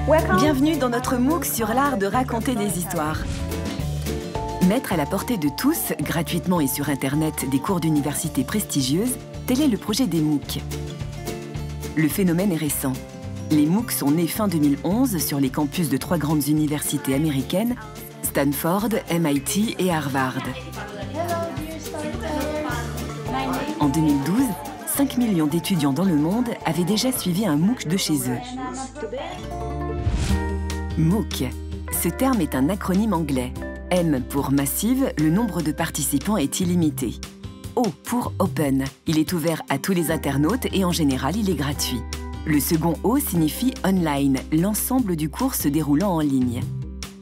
Bienvenue dans notre MOOC sur l'art de raconter des histoires. Mettre à la portée de tous, gratuitement et sur Internet, des cours d'université prestigieuses, tel est le projet des MOOC. Le phénomène est récent. Les MOOC sont nés fin 2011 sur les campus de 3 grandes universités américaines, Stanford, MIT et Harvard. En 2012, 5 millions d'étudiants dans le monde avaient déjà suivi un MOOC de chez eux. MOOC. Ce terme est un acronyme anglais. M pour Massive, le nombre de participants est illimité. O pour Open, il est ouvert à tous les internautes et en général, il est gratuit. Le second O signifie Online, l'ensemble du cours se déroulant en ligne.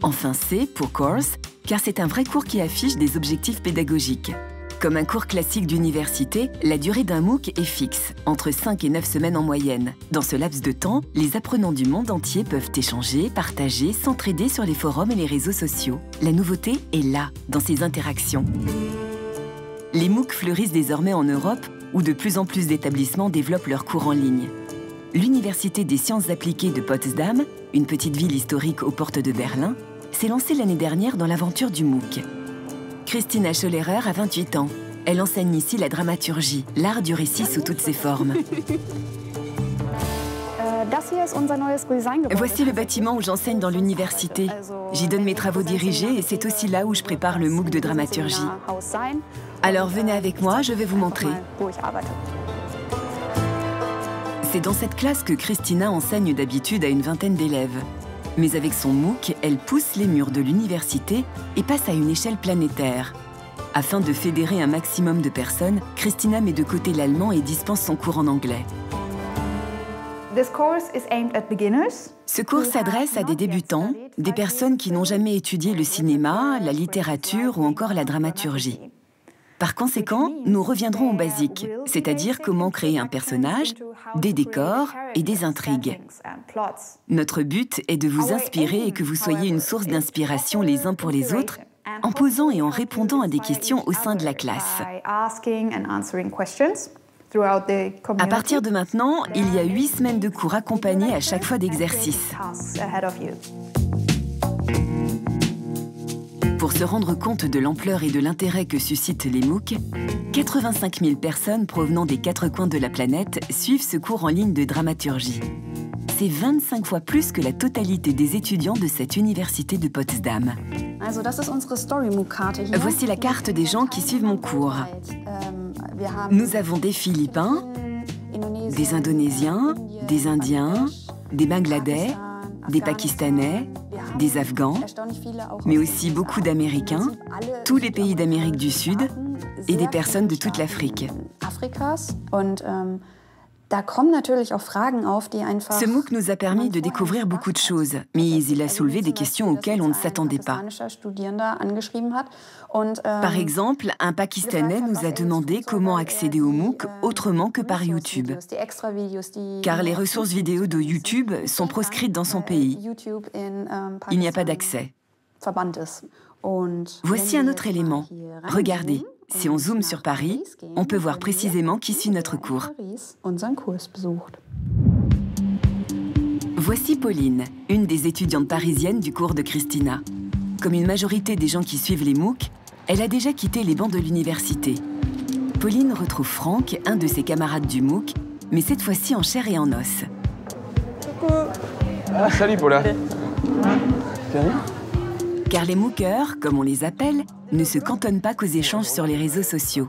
Enfin C pour Course, car c'est un vrai cours qui affiche des objectifs pédagogiques. Comme un cours classique d'université, la durée d'un MOOC est fixe, entre 5 et 9 semaines en moyenne. Dans ce laps de temps, les apprenants du monde entier peuvent échanger, partager, s'entraider sur les forums et les réseaux sociaux. La nouveauté est là, dans ces interactions. Les MOOC fleurissent désormais en Europe, où de plus en plus d'établissements développent leurs cours en ligne. L'Université des sciences appliquées de Potsdam, une petite ville historique aux portes de Berlin, s'est lancée l'année dernière dans l'aventure du MOOC. Christina Schollerer a 28 ans. Elle enseigne ici la dramaturgie, l'art du récit sous toutes ses formes. Voici le bâtiment où j'enseigne dans l'université. J'y donne mes travaux dirigés et c'est aussi là où je prépare le MOOC de dramaturgie. Alors venez avec moi, je vais vous montrer. C'est dans cette classe que Christina enseigne d'habitude à une vingtaine d'élèves. Mais avec son MOOC, elle pousse les murs de l'université et passe à une échelle planétaire. Afin de fédérer un maximum de personnes, Christina met de côté l'allemand et dispense son cours en anglais. Ce cours s'adresse à des débutants, des personnes qui n'ont jamais étudié le cinéma, la littérature ou encore la dramaturgie. Par conséquent, nous reviendrons aux basiques, c'est-à-dire comment créer un personnage, des décors et des intrigues. Notre but est de vous inspirer et que vous soyez une source d'inspiration les uns pour les autres, en posant et en répondant à des questions au sein de la classe. À partir de maintenant, il y a 8 semaines de cours accompagnés à chaque fois d'exercices. Pour se rendre compte de l'ampleur et de l'intérêt que suscitent les MOOC, 85 000 personnes provenant des 4 coins de la planète suivent ce cours en ligne de dramaturgie. C'est 25 fois plus que la totalité des étudiants de cette université de Potsdam. Voici la carte des gens qui suivent mon cours. Nous avons des Philippins, des Indonésiens, des Indiens, des Bangladais, des Pakistanais, des Afghans, mais aussi beaucoup d'Américains, tous les pays d'Amérique du Sud et des personnes de toute l'Afrique. Ce MOOC nous a permis de découvrir beaucoup de choses, mais il a soulevé des questions auxquelles on ne s'attendait pas. Par exemple, un Pakistanais nous a demandé comment accéder au MOOC autrement que par YouTube. Car les ressources vidéo de YouTube sont proscrites dans son pays. Il n'y a pas d'accès. Voici un autre élément. Regardez. Si on zoome sur Paris, on peut voir précisément qui suit notre cours. Voici Pauline, une des étudiantes parisiennes du cours de Christina. Comme une majorité des gens qui suivent les MOOC, elle a déjà quitté les bancs de l'université. Pauline retrouve Franck, un de ses camarades du MOOC, mais cette fois-ci en chair et en os. Coucou. Ah, salut Paula. Car les MOOCeurs, comme on les appelle, ne se cantonnent pas qu'aux échanges sur les réseaux sociaux.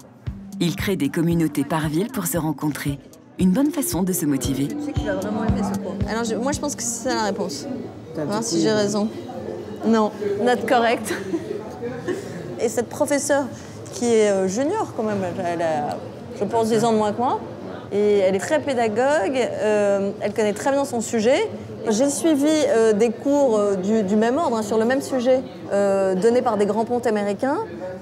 Ils créent des communautés par ville pour se rencontrer. Une bonne façon de se motiver. Je sais que tu vas vraiment aimer ce cours. Alors, moi, je pense que c'est ça la réponse. Voir si j'ai raison. Non, not correct. Et cette professeure qui est junior quand même, elle a, je pense, 10 ans de moins que moi. Et elle est très pédagogue, elle connaît très bien son sujet. J'ai suivi des cours du même ordre, hein, sur le même sujet, donnés par des grands pontes américains,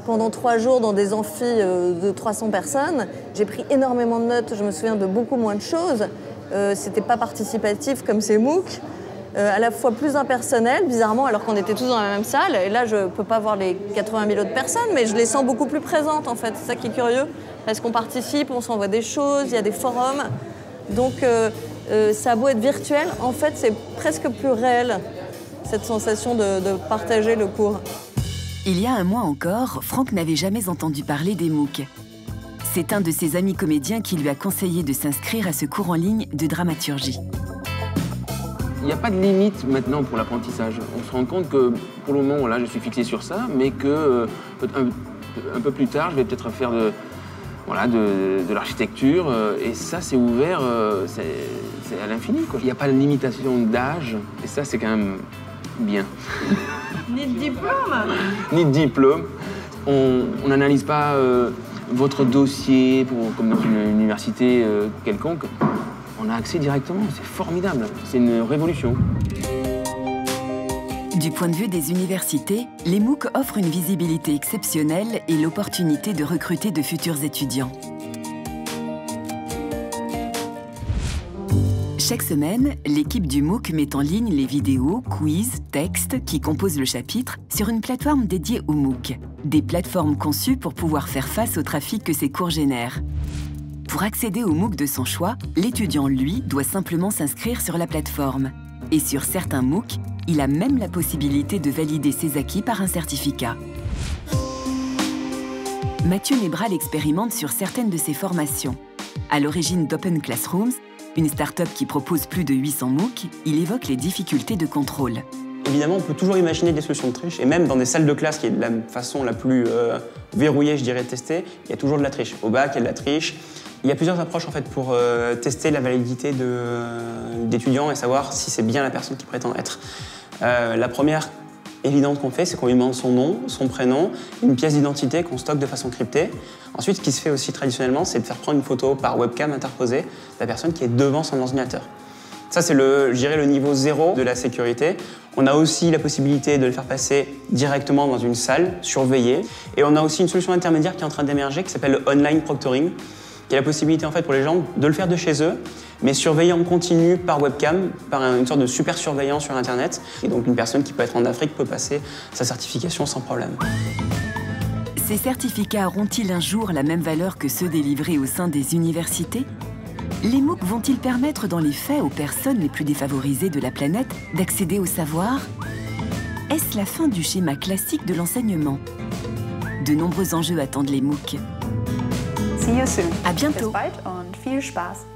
pendant 3 jours dans des amphis de 300 personnes. J'ai pris énormément de notes, je me souviens de beaucoup moins de choses. C'était pas participatif comme ces MOOC, à la fois plus impersonnel, bizarrement, alors qu'on était tous dans la même salle. Et là, je peux pas voir les 80 000 autres personnes, mais je les sens beaucoup plus présentes, en fait. C'est ça qui est curieux, parce qu'on participe, on s'envoie des choses, il y a des forums. Donc, Ça a beau être virtuel, en fait, c'est presque plus réel, cette sensation de partager le cours. Il y a un mois encore, Franck n'avait jamais entendu parler des MOOC. C'est un de ses amis comédiens qui lui a conseillé de s'inscrire à ce cours en ligne de dramaturgie. Il n'y a pas de limite maintenant pour l'apprentissage. On se rend compte que pour le moment, là, je suis fixé sur ça, mais que un peu plus tard, je vais peut-être faire de l'architecture. Et ça, c'est ouvert, c'est à l'infini. Il n'y a pas de limitation d'âge. Et ça, c'est quand même bien. Ni de diplôme. Ni de diplôme. On n'analyse pas votre dossier comme dans une université quelconque. On a accès directement, c'est formidable, c'est une révolution. Du point de vue des universités, les MOOC offrent une visibilité exceptionnelle et l'opportunité de recruter de futurs étudiants. Chaque semaine, l'équipe du MOOC met en ligne les vidéos, quiz, textes qui composent le chapitre sur une plateforme dédiée aux MOOC. Des plateformes conçues pour pouvoir faire face au trafic que ces cours génèrent. Pour accéder au MOOC de son choix, l'étudiant, lui, doit simplement s'inscrire sur la plateforme. Et sur certains MOOC, il a même la possibilité de valider ses acquis par un certificat. Mathieu Nébral expérimente sur certaines de ses formations. À l'origine d'Open Classrooms, une start-up qui propose plus de 800 MOOC, il évoque les difficultés de contrôle. Évidemment, on peut toujours imaginer des solutions de triche, et même dans des salles de classe, qui est de la façon la plus verrouillée, je dirais, de tester, il y a toujours de la triche. Au bac, il y a de la triche. Il y a plusieurs approches en fait, pour tester la validité d'étudiants et savoir si c'est bien la personne qui prétend être. La première évidente qu'on fait, c'est qu'on lui demande son nom, son prénom, une pièce d'identité qu'on stocke de façon cryptée. Ensuite, ce qui se fait aussi traditionnellement, c'est de faire prendre une photo par webcam interposée de la personne qui est devant son ordinateur. Ça, c'est je dirais, le niveau 0 de la sécurité. On a aussi la possibilité de le faire passer directement dans une salle, surveillée. Et on a aussi une solution intermédiaire qui est en train d'émerger, qui s'appelle le online proctoring, qui a la possibilité en fait, pour les gens de le faire de chez eux, mais surveiller en continu par webcam, par une sorte de super surveillance sur Internet. Et donc une personne qui peut être en Afrique peut passer sa certification sans problème. Ces certificats auront-ils un jour la même valeur que ceux délivrés au sein des universités? Les MOOC vont-ils permettre dans les faits aux personnes les plus défavorisées de la planète d'accéder au savoir? Est-ce la fin du schéma classique de l'enseignement? De nombreux enjeux attendent les MOOC. See you soon. À bientôt. Bis bald und viel Spaß.